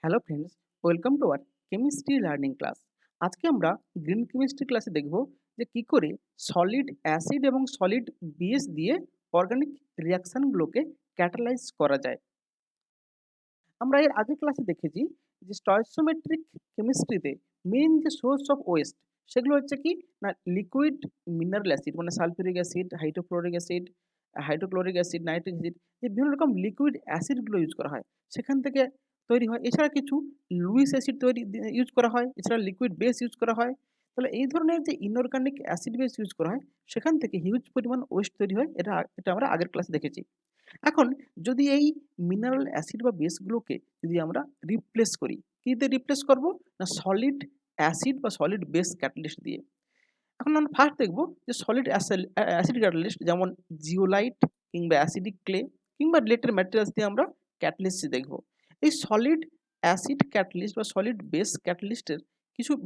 Hello friends, welcome to our chemistry learning class. আজকে আমরা green chemistry ক্লাসে দেখব যে কি করে সলিড অ্যাসিড এবং সলিড বেস দিয়ে অর্গানিক রিয়াকশনগুলোকে ক্যাটালাইজ করা যায়। আমরা এর আগের ক্লাসে দেখেছি যে স্টয়চিওমেট্রিক কেমিস্ট্রিতে মেইন যে সোর্স অফ ওয়েস্ট সেগুলো হচ্ছে কি না লিকুইড মিনারেল অ্যাসিড মানে sulphuric acid, hydrofluoric acid, hydrochloric acid, nitric acid, যে বিভিন্ন রকম লিকুইড অ্যাসিডগুলো ইউজ করা হয় সেখান থেকে তৈরি হয়। এছাড়া কিছু লুইস অ্যাসিড তৈরি ইউজ করা হয়, এছাড়া লিকুইড বেস ইউজ করা হয়। তাহলে এই ধরনের যে ইনঅর্গানিক অ্যাসিড বেস ইউজ করা হয় সেখান থেকে হিউজ পরিমাণ ওয়েস্ট তৈরি হয়। এটা আমরা আগের ক্লাসে দেখেছি। এখন যদি এই মিনারেল অ্যাসিড বা বেসগুলোকে যদি আমরা রিপ্লেস করি, কি দিয়ে রিপ্লেস করব? না সলিড অ্যাসিড বা সলিড বেস ক্যাটালিস্ট দিয়ে। এখন আমরা ফার্স্ট দেখব যে সলিড অ্যাসিড ক্যাটালিস্ট যেমন জিওলাইট কিংবা অ্যাসিডিক ক্লে কিংবা রিলেটেড ম্যাটেরিয়ালস দিয়ে আমরা ক্যাটালিস্ট দেখব। এই সলিড অ্যাসিড ক্যাটালিস্ট বা সলিড বেস ক্যাটালিস্টের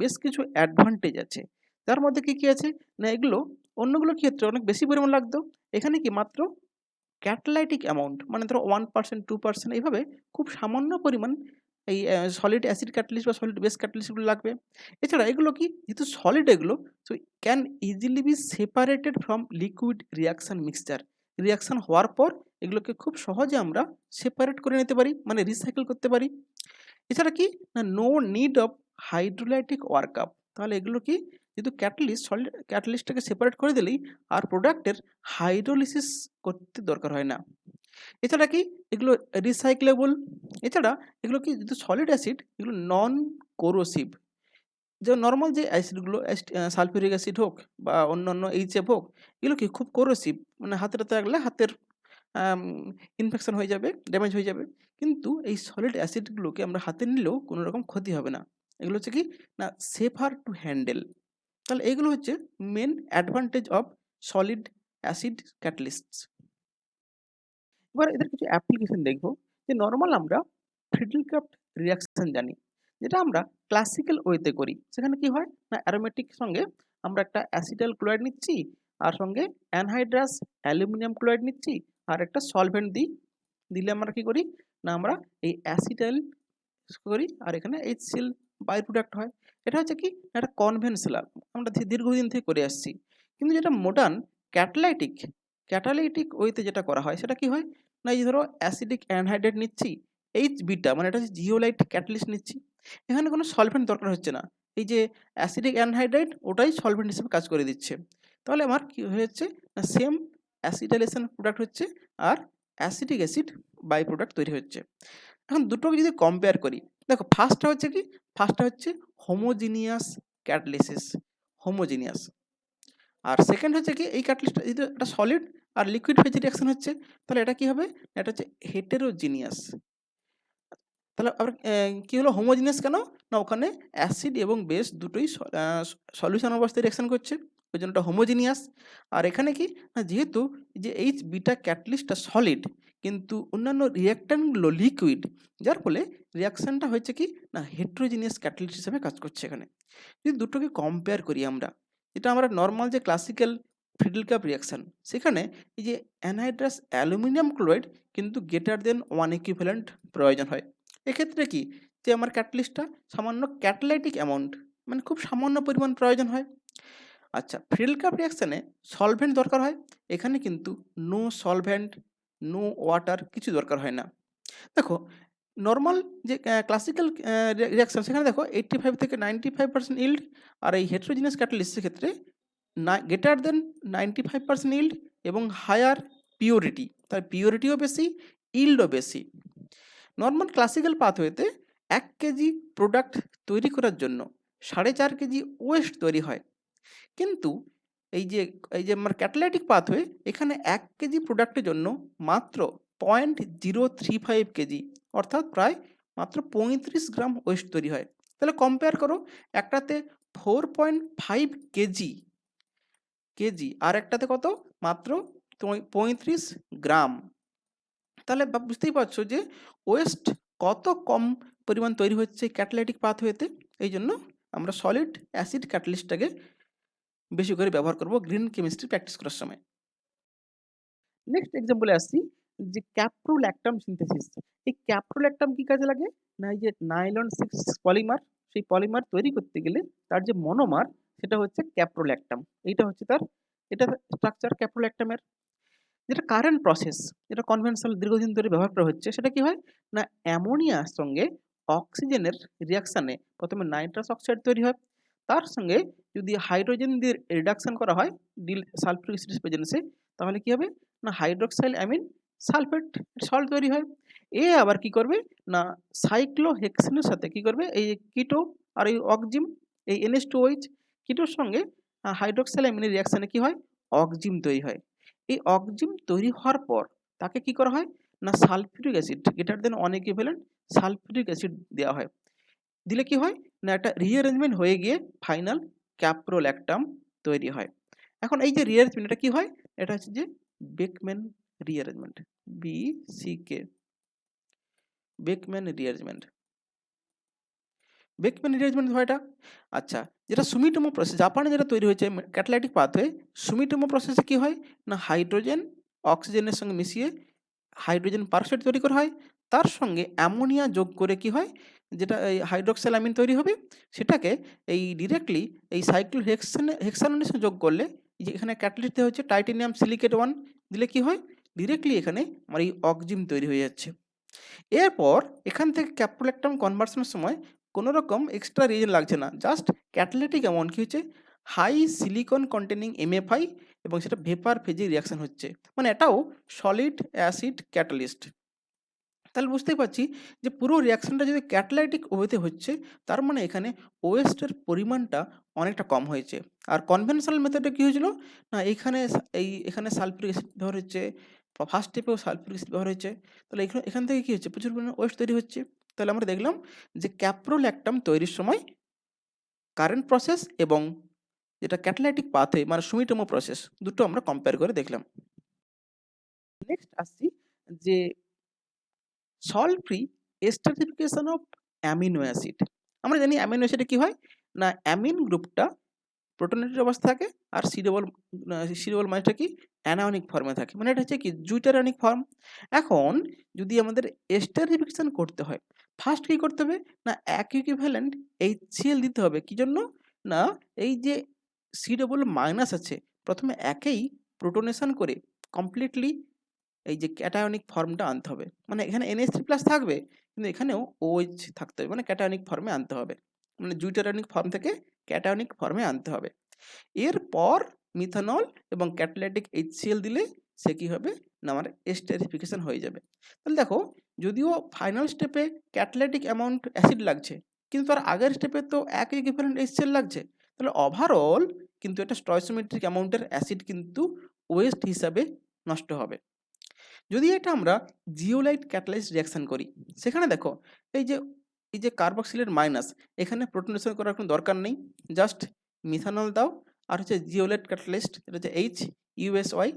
বেশ কিছু অ্যাডভান্টেজ আছে। তার মধ্যে কি আছে? না এগুলো অন্যগুলোর ক্ষেত্রে অনেক বেশি পরিমাণ লাগতো। এখানে কি মাত্র ক্যাটালাইটিক অ্যামাউন্ট মানে ধরো 1% 2% এইভাবে খুব সামান্য পরিমাণ এই সলিড অ্যাসিড ক্যাটালিস্ট বা সলিড বেস ক্যাটালিস্টগুলো লাগবে। এছাড়া এগুলো কি যেহেতু সলিড এগুলো, so can easily B separated from liquid reaction mixture. Reaction হওয়ার পর এগুলোকে খুব সহজে আমরা সেপারেট করে নিতে পারি, মানে রিসাইকেল করতে পারি। এছাড়া কি না no need of hydrolytic workup. তাহলে এগুলো কি যেহেতু সলিড ক্যাটালিস্টটাকে সেপারেট করে দিলেই আর প্রোডাক্টের হাইড্রোলিসিস করতে দরকার হয় না। এছাড়া কি এগুলো রিসাইক্লেবল। এছাড়া এগুলো কি যেহেতু সলিড অ্যাসিড এগুলো নন কোরোসিভ। যে নরমাল যে অ্যাসিডগুলো সালফিউরিক অ্যাসিড হোক বা অন্যান্য এইচএফ হোক, এগুলো কি খুব কোরোসিভ, মানে হাতে লাগলে হাতের ইনফেকশন হয়ে যাবে, ড্যামেজ হয়ে যাবে। কিন্তু এই সলিড অ্যাসিডগুলোকে আমরা হাতে নিলেও কোনো রকম ক্ষতি হবে না। এগুলো হচ্ছে কি না সেফার টু হ্যান্ডেল। তাহলে এগুলো হচ্ছে main advantage of solid acid catalysts. এবার এদের কিছু অ্যাপ্লিকেশন দেখব। যে নরমাল আমরা ফ্রিডল-ক্রাফট রিঅ্যাকশন জানি, যেটা আমরা ক্লাসিক্যাল ওয়েতে করি। সেখানে কি হয় না অ্যারোমেটিক সঙ্গে আমরা একটা অ্যাসিটাইল ক্লোরাইড নিচ্ছি, আর সঙ্গে অ্যানহাইড্রাস অ্যালুমিনিয়াম ক্লোরাইড নিচ্ছি, আর একটা সলভেন্ট দিলে আমরা কি করি না আমরা এই অ্যাসিটাইল করি, আর এখানে HCl বাই প্রোডাক্ট হয়। এটা হচ্ছে কি একটা কনভেনশনাল, আমরা দীর্ঘদিন থেকে করে আসছি। কিন্তু যেটা মডার্ন ক্যাটালাইটিক ক্যাটালাইটিক ওয়েতে যেটা করা হয় সেটা কি হয় না এই ধরো অ্যাসিডিক অ্যানহাইড্রেট নিচ্ছি, এইচ বিটা মানে এটা হচ্ছে জিওলাইট ক্যাটালিস্ট নিচ্ছি। এখানে কোনো সলভেন্ট দরকার হচ্ছে না। এই যে অ্যাসিডিক অ্যানহাইড্রাইড ওটাই সলভেন্ট হিসেবে কাজ করে দিচ্ছে। তাহলে আমার কি হচ্ছে না সেম অ্যাসিটাইলেশন প্রোডাক্ট হচ্ছে, আর অ্যাসিটিক অ্যাসিড বাই প্রোডাক্ট তৈরি হচ্ছে। এখন দুটোকে যদি কম্পেয়ার করি, দেখো ফার্স্টটা হচ্ছে কি, ফার্স্টটা হচ্ছে হোমোজিনিয়াস ক্যাটালিসিস, হোমোজিনিয়াস। আর সেকেন্ড হচ্ছে কি এই ক্যাটালিস্টটা যেহেতু একটা সলিড আর লিকুইড ফেজ রিঅ্যাকশন হচ্ছে, তাহলে এটা কি হবে, এটা হচ্ছে হেটেরোজিনিয়াস। তাহলে আবার কি হলো হোমোজিনিয়াস কেন? না ওখানে অ্যাসিড এবং বেস দুটোই সলিউশন অবস্থায় রিঅ্যাকশন করছে, ওই জন্য ওটা হোমোজিনিয়াস। আর এখানে কি না যেহেতু যে এইচ বিটা ক্যাটালিস্টটা সলিড কিন্তু অন্যান্য রিঅ্যাকট্যান্টগুলো লিকুইড, যার ফলে রিঅ্যাকশনটা হচ্ছে কি না হেটেরোজিনিয়াস ক্যাটালিস্ট হিসেবে কাজ করছে এখানে। যদি দুটোকে কম্পেয়ার করি আমরা, যেটা আমরা নর্মাল যে ক্লাসিক্যাল ফ্রিডল কাপ রিঅ্যাকশন, সেখানে এই যে অ্যানহাইড্রাস অ্যালুমিনিয়াম ক্লোরাইড কিন্তু গ্রেটার দেন 1 ইকুইভ্যালেন্ট প্রয়োজন হয়। এক্ষেত্রে কি যে আমার ক্যাটালিস্টটা সামান্য ক্যাটালাইটিক অ্যামাউন্ট মানে খুব সামান্য পরিমাণ প্রয়োজন হয়। আচ্ছা ফ্রিডল কাপ রিঅ্যাকশনে সলভেন্ট দরকার হয়, এখানে কিন্তু নো সলভেন্ট, নো ওয়াটার, কিছু দরকার হয় না। দেখো নর্মাল যে ক্লাসিক্যাল রিঅ্যাকশন সেখানে দেখো 85 থেকে 95% ইল্ড, আর এই হেটেরোজিনিয়াস ক্যাটালিস্টের ক্ষেত্রে গ্রেটার দেন 95% ইল্ড এবং হায়ার পিওরিটি, তার পিওরিটিও বেশি, ইল্ডও বেশি। নর্মাল ক্লাসিক্যাল পাথওয়েতে 1 কেজি প্রোডাক্ট তৈরি করার জন্য 4.5 কেজি ওয়েস্ট তৈরি হয়। কিন্তু এই যে আমার ক্যাটালাইটিক পাথওয়ে, এখানে 1 কেজি প্রোডাক্টের জন্য মাত্র 0.035 কেজি, অর্থাৎ প্রায় মাত্র 35 গ্রাম ওয়েস্ট তৈরি হয়। তাহলে কম্পেয়ার করো, একটাতে 4.5 কেজি আর একটাতে কত মাত্র 35 গ্রাম। তাহলে বুঝতেই পারছো যে ওয়েস্ট কত কম পরিমাণ তৈরি হচ্ছে ক্যাটালাইটিক পাথওয়েতে। এই জন্য আমরা সলিড অ্যাসিড ক্যাটালিস্টটাকে বেশি করে ব্যবহার করব গ্রিন কেমিস্ট্রি প্র্যাকটিস করার সময়। নেক্সট এক্সাম্পলে আসছি, যে ক্যাপ্রোল্যাকটাম সিনথেসিস, এই ক্যাপ্রোল্যাকটাম কি কাজে লাগে? না এই যে নাইলন 6 পলিমার, সেই পলিমার তৈরি করতে গেলে তার যে মনোমার সেটা হচ্ছে ক্যাপ্রোল্যাকটাম। এইটা হচ্ছে তার, এটা স্ট্রাকচার ক্যাপ্রোল্যাকটামের। যেটা কারেন্ট প্রসেস, যেটা কনভেনশনাল দীর্ঘদিন ধরে ব্যবহার করা হচ্ছে, সেটা কি হয়? না অ্যামোনিয়ার সঙ্গে অক্সিজেনের রিঅ্যাকশনে প্রথমে নাইট্রাস অক্সাইড তৈরি হয়। তার সঙ্গে যদি হাইড্রোজেন দিয়ে রিডাকশন করা হয় ডিল সালফিউরিক অ্যাসিড প্রেজেন্সে, তাহলে কি হবে? না হাইড্রোক্সাইল অ্যামিন সালফেট সল্ট তৈরি হয়। এ আবার কি করবে? না সাইক্লোহেক্সেনের সাথে কি করবে? এই যে কিটো আর এই অক্সিম, এই NH2OH কিটোর সঙ্গে হাইড্রোক্সাইল অ্যামিনের রিঅ্যাকশনে কি হয়? অক্সিম তৈরি হয়। এই অক্সিম তৈরি হওয়ার পর তাকে কি করা হয়? না sulphuric acid greater than 1 equivalent sulphuric acid দেওয়া হয়। দিলে কি হয়? না একটা রিঅ্যারেঞ্জমেন্ট হয়ে গিয়ে ফাইনাল ক্যাপ্রোল্যাকটাম তৈরি হয়। এখন এই যে রিঅ্যারেঞ্জমেন্ট এটা কি হয়? এটা হচ্ছে যে Beckman rearrangement, BCK, Beckman rearrangement. Beckman rearrangement হয় এটা। আচ্ছা, যেটা সুমিটোমো প্রসেস, জাপানে যেটা তৈরি হয়েছে ক্যাটালাইটিক পাথওয়ে, সুমিটোমো প্রসেসে কি হয়? না হাইড্রোজেন অক্সিজেনের সঙ্গে মিশিয়ে হাইড্রোজেন পারঅক্সাইড তৈরি করা হয়। তার সঙ্গে অ্যামোনিয়া যোগ করে কি হয়? যেটা এই হাইড্রোক্সাইল অ্যামিন তৈরি হবে, সেটাকে এই ডিরেক্টলি এই হেক্সানোনের সঙ্গে যোগ করলে, এই যে এখানে ক্যাটালিস্ট দেওয়া হচ্ছে টাইটেনিয়াম সিলিকেট 1, দিলে কি হয়? ডিরেক্টলি এখানে আমার এই অক্সিম তৈরি হয়ে যাচ্ছে। এরপর এখান থেকে ক্যাপ্রোল্যাকটাম কনভার্সনের সময় কোনো রকম এক্সট্রা রিয়েজেন্ট লাগছে না, জাস্ট ক্যাটালিটিক অ্যামাউন্ট কি হচ্ছে? হাই সিলিকন কন্টেনিং MFI, এবং সেটা ভেপার ফেজে রিয়াকশন হচ্ছে, মানে এটাও সলিড অ্যাসিড ক্যাটালিস্ট। তাহলে বুঝতেই পারছি যে পুরো রিয়াকশনটা যদি ক্যাটালাইটিক ওয়েতে হচ্ছে, তার মানে এখানে ওয়েস্টের পরিমাণটা অনেকটা কম হয়েছে। আর কনভেনশনাল মেথডে কী হয়েছিল? না এখানে সালফিউরিক অ্যাসিড ব্যবহার হচ্ছে, ফার্স্ট স্টেপেও সালফিউরিক অ্যাসিড ব্যবহার হয়েছে। তাহলে এখান থেকে কী হচ্ছে? প্রচুর পরিমাণে ওয়েস্ট তৈরি হচ্ছে। তাহলে আমরা দেখলাম যে ক্যাপ্রোল্যাকটাম তৈরির সময় কারেন্ট প্রসেস এবং যেটা ক্যাটালাইটিক পাথওয়ে মানে সুমিটোমো প্রসেস, দুটো আমরা কম্পেয়ার করে দেখলাম। নেক্সট আসছি যে salt free esterification of amino acid. আমরা জানি অ্যামিনো অ্যাসিডে কি হয়? না অ্যামিন গ্রুপটা প্রোটোনেটেড অবস্থা থাকে, আর সি ডবল মাইনাসটা কি অ্যানায়নিক ফর্মে থাকে, মানে এটা হচ্ছে কি জুইটার ফর্ম। এখন যদি আমাদের এস্টারিফিকেশন করতে হয়, ফার্স্ট কি করতে হবে? না এক ইকুইভ্যালেন্ট HCl দিতে হবে। কি জন্য? না এই যে সি ডবল মাইনাস আছে, প্রথমে একেই প্রোটোনেশন করে কমপ্লিটলি এই যে ক্যাটায়নিক ফর্মটা আনতে হবে, মানে এখানে NH3+ থাকবে, কিন্তু এখানেও OH থাকতে হবে, মানে ক্যাটায়নিক ফর্মে আনতে হবে, মানে জুইটারনিক ফর্ম থেকে ক্যাটায়নিক ফর্মে আনতে হবে। এরপর মিথানল এবং ক্যাটালাইটিক HCl দিলে সে কি হবে? না আমার এস্টারিফিকেশন হয়ে যাবে। তাহলে দেখো, যদিও ফাইনাল স্টেপে ক্যাটালাইটিক অ্যামাউন্ট অ্যাসিড লাগছে, কিন্তু তার আগের স্টেপে তো এক ইকুইভ্যালেন্ট HCl লাগছে, তাহলে ওভারঅল কিন্তু এটা স্টয়চিওমেট্রিক অ্যামাউন্টের অ্যাসিড কিন্তু ওয়েস্ট হিসাবে নষ্ট হবে। যদি এটা আমরা জিওলাইট ক্যাটালাইজড রিঅ্যাকশন করি, সেখানে দেখো এই যে কার্বক্সিলেট মাইনাস, এখানে প্রোটোনেশন করার কোনো দরকার নেই, জাস্ট মিথানল দাও, আর হচ্ছে জিওলাইট ক্যাটালাইজড, এটা হচ্ছে HUSY,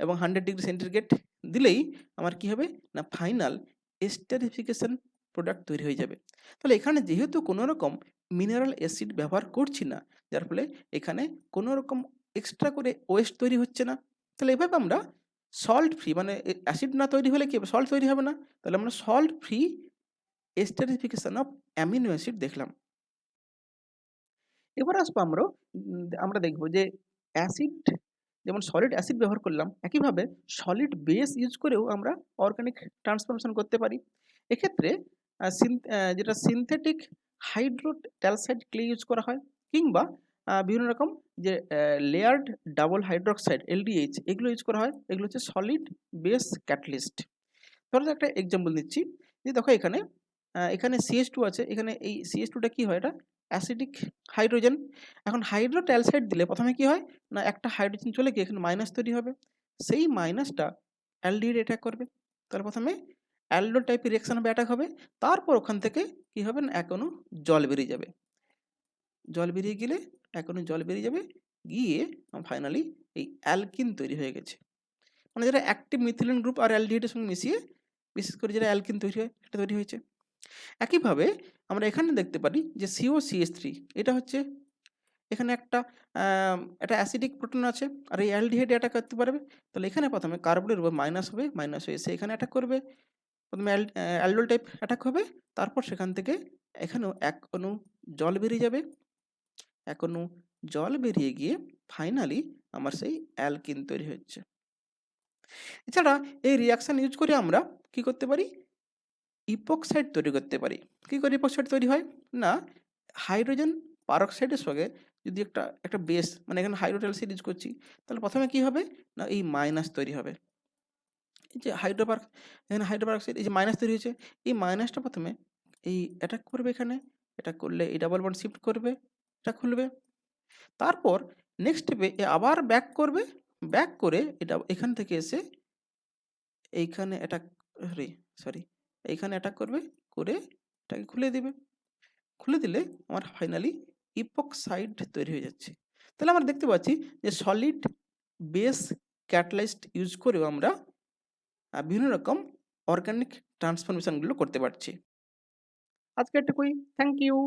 এবং 100 ডিগ্রি সেন্টিগ্রেড দিলেই আমার কি হবে? না ফাইনাল এস্টারিফিকেশন প্রোডাক্ট তৈরি হয়ে যাবে। তাহলে এখানে যেহেতু কোনো রকম মিনারেল অ্যাসিড ব্যবহার করছি না, যার ফলে এখানে কোনো রকম এক্সট্রা করে ওয়েস্ট তৈরি হচ্ছে না। তাহলে এভাবে আমরা সল্ট ফ্রি, মানে অ্যাসিড না তৈরি হলে কি হবে? সল্ট তৈরি হবে না। তাহলে আমরা salt free esterification of amino acid দেখলাম। এবার আসবো আমরা দেখব যে অ্যাসিড, যেমন সলিড অ্যাসিড ব্যবহার করলাম, একইভাবে সলিড বেস ইউজ করেও আমরা অর্গানিক ট্রান্সফরমেশন করতে পারি। এক্ষেত্রে যেটা সিনথেটিক হাইড্রোট্যালসাইড ক্লে ইউজ করা হয়, কিংবা বিভিন্ন রকম যে লেয়ার্ড ডাবল হাইড্রোক্সাইড LDH এগুলো ইউজ করা হয়। এগুলো হচ্ছে সলিড বেস ক্যাটালিস্ট। ধরো একটা এক্সাম্পল দিচ্ছি, যে দেখো এখানে CH2 আছে, এখানে এই CH2টা কি হয়? এটা অ্যাসিডিক হাইড্রোজেন। এখন হাইড্রোট্যালসাইড দিলে প্রথমে কি হয়? না একটা হাইড্রোজেন চলে গিয়ে এখানে মাইনাস তৈরি হবে, সেই মাইনাসটা অ্যালডিহাইড অ্যাটাক করবে। তাহলে প্রথমে অ্যালডো টাইপের রিঅ্যাকশন হবে, অ্যাটাক হবে, তারপর ওখান থেকে কি হবে? না এক অণু জল বেরিয়ে যাবে, জল বেরিয়ে গেলে এক অণু জল বেরিয়ে যাবে, গিয়ে ফাইনালি এই অ্যালকিন তৈরি হয়ে গেছে, মানে যেটা অ্যাক্টিভ মিথিলিন গ্রুপ আর অ্যালডিহাইডের সঙ্গে মিশিয়ে বিশেষ করে যেটা অ্যালকিন তৈরি হয়, সেটা তৈরি হয়েছে। একইভাবে আমরা এখানে দেখতে পারি যে COCH3, এটা হচ্ছে এখানে একটা অ্যাসিডিক প্রোটন আছে আর এই অ্যালডিহাইডে অ্যাটাক করতে পারবে। তাহলে এখানে প্রথমে কার্বনের উপর মাইনাস হবে, মাইনাস হয়ে এসে এখানে অ্যাটাক করবে। প্রথমে অ্যালডোল টাইপ অ্যাটাক হবে, তারপর সেখান থেকে এখানেও ১ অণু জল বেরিয়ে যাবে। ১ অণু জল বেরিয়ে গিয়ে ফাইনালি আমার সেই অ্যালকিন তৈরি হচ্ছে। এছাড়া এই রিঅ্যাকশন ইউজ করে আমরা কি করতে পারি? ইপক্সাইড তৈরি করতে পারি। কি করে ইপক্সাইড তৈরি হয়? না, হাইড্রোজেন পারক্সাইডের সঙ্গে যদি একটা বেস মানে এখানে হাইড্রোক্সাইড ইউজ করছি, তাহলে প্রথমে কি হবে? না এই মাইনাস তৈরি হবে। এই যে এখানে হাইড্রোপারক্সাইড এই যে মাইনাস তৈরি হয়েছে, এই মাইনাসটা প্রথমে এই অ্যাটাক করবে এখানে, অ্যাটাক করলে এই ডাবল বন্ড শিফট করবে, এটা খুলবে। তারপর নেক্সট স্টেপে এ আবার ব্যাক করবে, ব্যাক করে এটা এখান থেকে এসে এইখানে অ্যাটাক সরি এইখানে অ্যাটাক করবে, করে এটাকে খুলে দিবে। খুলে দিলে আমার ফাইনালি ইপক্সাইড তৈরি হয়ে যাচ্ছে। তাহলে আমরা দেখতে পাচ্ছি যে সলিড বেস ক্যাটালাইজড ইউজ করেও আমরা বিভিন্ন রকম অর্গানিক ট্রান্সফরমেশনগুলো করতে পারছি। আজকে এটুকুই। Thank you.